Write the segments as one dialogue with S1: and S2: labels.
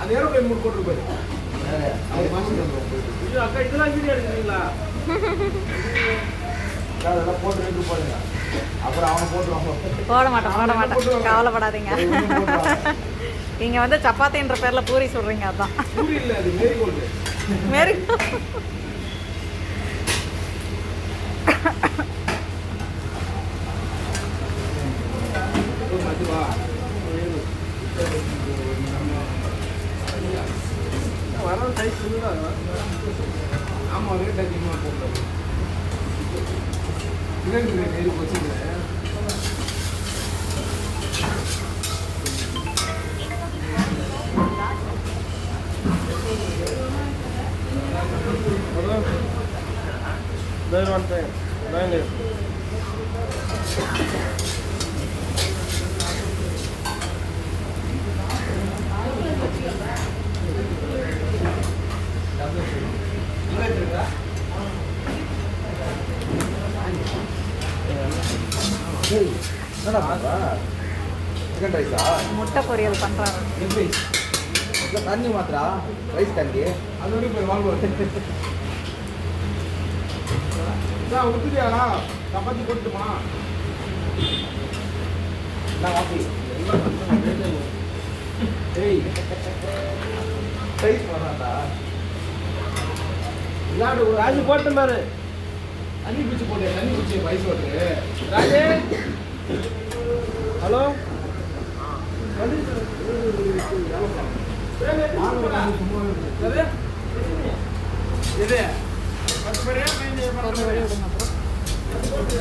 S1: அது aeroplane mood போட்டுருப்பாரு. அக்கா இதெல்லாம் வீடியோ எடுக்கிறீங்களா? அதெல்லாம் போட்டு எடுத்து போடுங்க. அப்புறம் அவனை போட்டுருவாங்க. போட மாட்டேன் கவலைப்படாதீங்க. நீங்க வந்து சப்பாத்தின்ற பேர்ல பூரி சொல்றீங்க. அதான் பூரி இல்ல, அது மேரிகோல்டு. மேரிகோல்டு வர சைஸ் ஆமாம் ரேட் அதிகமாக போடுறது. நெருப்பு வச்சுக்கிறேன். சிக்கன் ரைஸா? முட்டை பொரியல் பண்ணுறாங்க. தண்ணி மாத்திரா ரைஸ் தண்ணி அது வரைக்கும் வாங்குவோம். விட்டுறியாடா சப்பாத்தி போட்டுமா? நான் வாங்கி ரைஸ் போடுறாண்டா. இல்லாடு ஒரு ராஜு போட்டேன் பாரு. தண்ணி பிடிச்சி போட்டேன். தண்ணி பிடிச்சி ரைஸ் போட்டு ராஜே. ஹலோ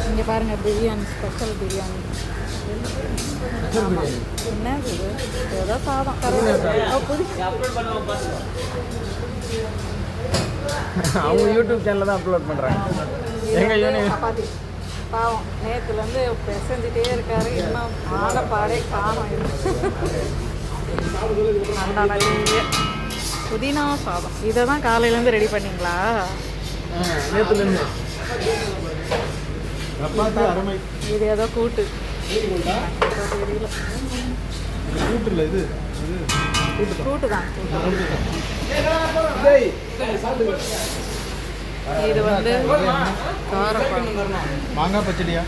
S1: இங்கே பாருங்க பிரியாணி, ஸ்பெஷல் பிரியாணி. என்ன இது? ஏதோ சாதம் அவங்க யூடியூப் சேனலில் தான் அப்லோட் பண்ணுறாங்க. எங்கள் சப்பாத்தி பாவம் நேற்றுலேருந்து பெசஞ்சிட்டே இருக்காரு. இன்னும் ஆடப்பாடே காணும். நல்லா நிறைய புதினா சாதம். இதை தான் காலையிலேருந்து ரெடி பண்ணிங்களா? நேற்றுலேருந்து. இது ஏதோ கூட்டு தெரியல. கூட்டு இல்லை, இது கூட்டு தான். இது வந்து மாங்காய் பச்சடியா?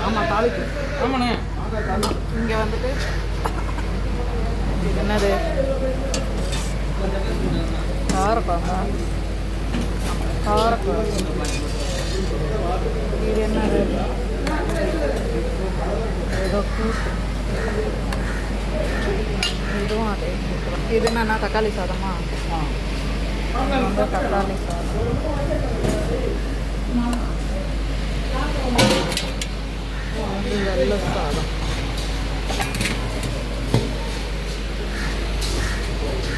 S1: ஆமாம் தாளிக்கு. ஆமாண்ணே. இங்கே வந்துட்டு என்னது காரக்குழம்பு. இது என்னது? ஏதோ கூட்டு. இதுவும் அதே. இது என்னன்னா தக்காளி சாதமா? வந்து தக்காளி சாதம். வெள்ளை சாதம்.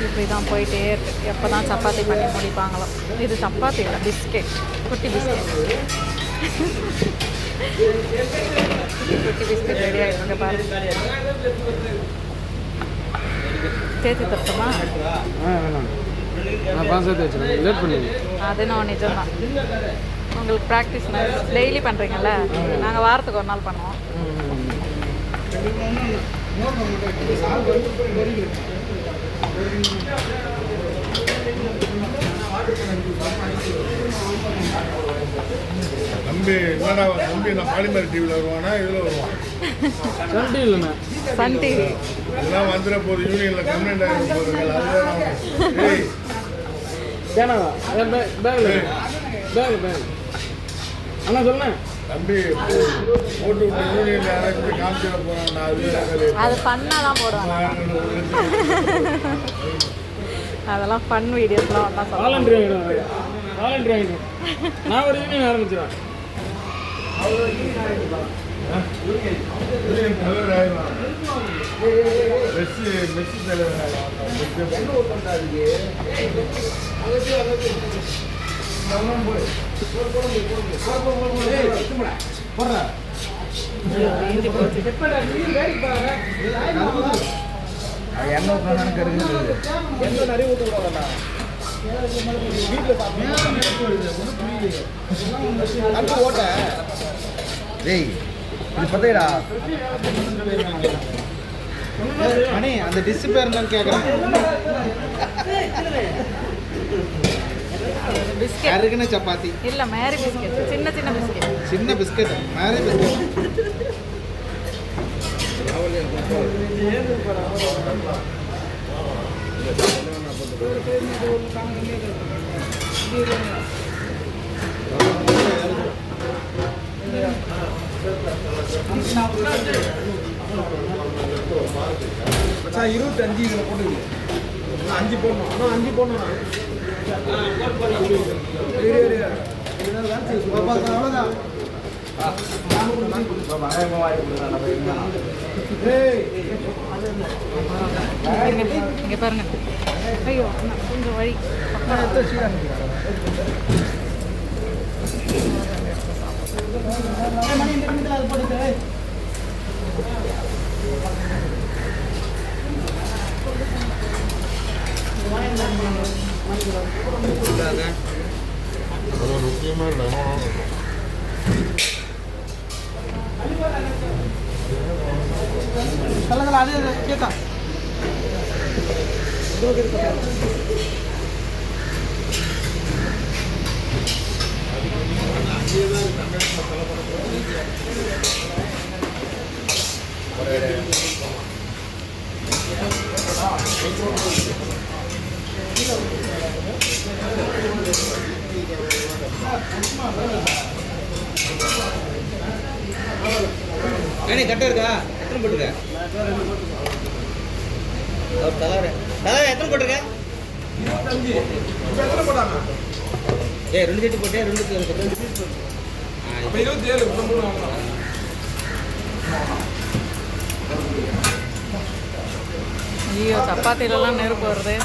S1: இப்படி தான் போயிட்டே இருக்கு. எப்போ தான் சப்பாத்தி பண்ணி முடிப்பாங்களோ. இது சப்பாத்தி இல்லை, பிஸ்கெட். குட்டி பிஸ்கெட். குட்டி பிஸ்கெட் ரெடி ஆகிடுங்க பாருங்க. சேர்த்து தரட்டுமா? அது நான் நிஜம்தான். உங்களுக்கு ப்ராக்டிஸ் டெய்லி பண்ணுறீங்கல்ல, நாங்கள் வாரத்துக்கு ஒரு நாள் பண்ணுவோம்.
S2: தம்பி என்னடா தம்பி, நான் பாலிமர் டிவியில் வருவானா இதில் வருவான்?
S1: சன் டிவியில். சன் டிவி
S2: அதெல்லாம் வந்துட போகுது. யூனியனில் கம்ப்ளைண்ட் ஆகிட போகுதுங்க. அதுதான்
S1: அண்ணா சொல்லுங்க
S2: தம்பி, போட்டு விட்டு யூனியனில் யாராச்சும் காமிச்சிட போகிறான்.
S1: அது ஃபன்னாக தான் போடுவாங்க. அதெல்லாம் ஃபன் வீடியோஸ்லாம் ஒன்றா சொல்லுவாங்க. வாலண்டரி நான் ஒரு யூனியன் ஆரம்பிச்சிடுவேன்.
S2: தலைவர் ஆயிடலாம். மெஸ்ஸி தலைவர் ஆயிடலாம்.
S1: தீஞ்சு போச்சு.
S3: எண்ணெய் கருங்குது.
S2: எண்ணெய் நிறைய ஊற்றக்கூடாதுண்ணா. வீட்டில் ஓட்ட
S3: டேய் இது பத்தைடா அண்ணே அந்த டிஷ் பேர் என்னன்னு கேட்குறேன்.
S1: பிஸ்கெட்
S3: அருகுன சப்பாத்தி
S1: இல்ல மேரி பிஸ்கெட், சின்ன சின்ன பிஸ்கெட்.
S3: சின்ன பிஸ்கட் மேரி பிஸ்கட்.
S2: மச்சான் 25 இதில் போட்டுருக்கு. 5 போடணும். ஆனால் 5 போடணும். அவ்வளோதான்.
S1: இங்க பாருங்க. ஐயோ கொஞ்சம் வழி
S3: கேட்டா கட்ட இருக்கா? எத்தனை போட்டுருக்க? தலைவர் எத்தனை போட்டிருக்க?
S2: 25. எத்தனை போட்டாங்க?
S3: 2 செட்டு போட்டேன். 2
S2: அப்போ 27 வாங்கலாம்.
S1: ஐயோ சப்பாத்திலலாம் நெருப்பு வருது.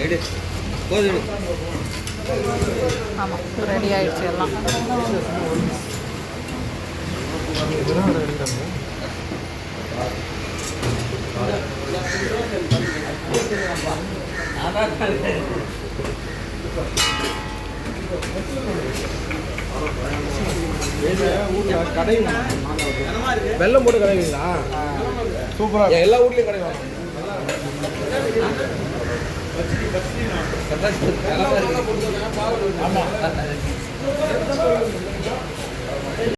S3: எடு போதும் எடு.
S1: ஆமாம் ரெடி ஆயிடுச்சு எல்லாம்.
S2: கடை வெள்ளம் போட்டு கடைவீங்களா? சூப்பராக எல்லா வீட்லையும் கிடைக்கும். ஆமாம்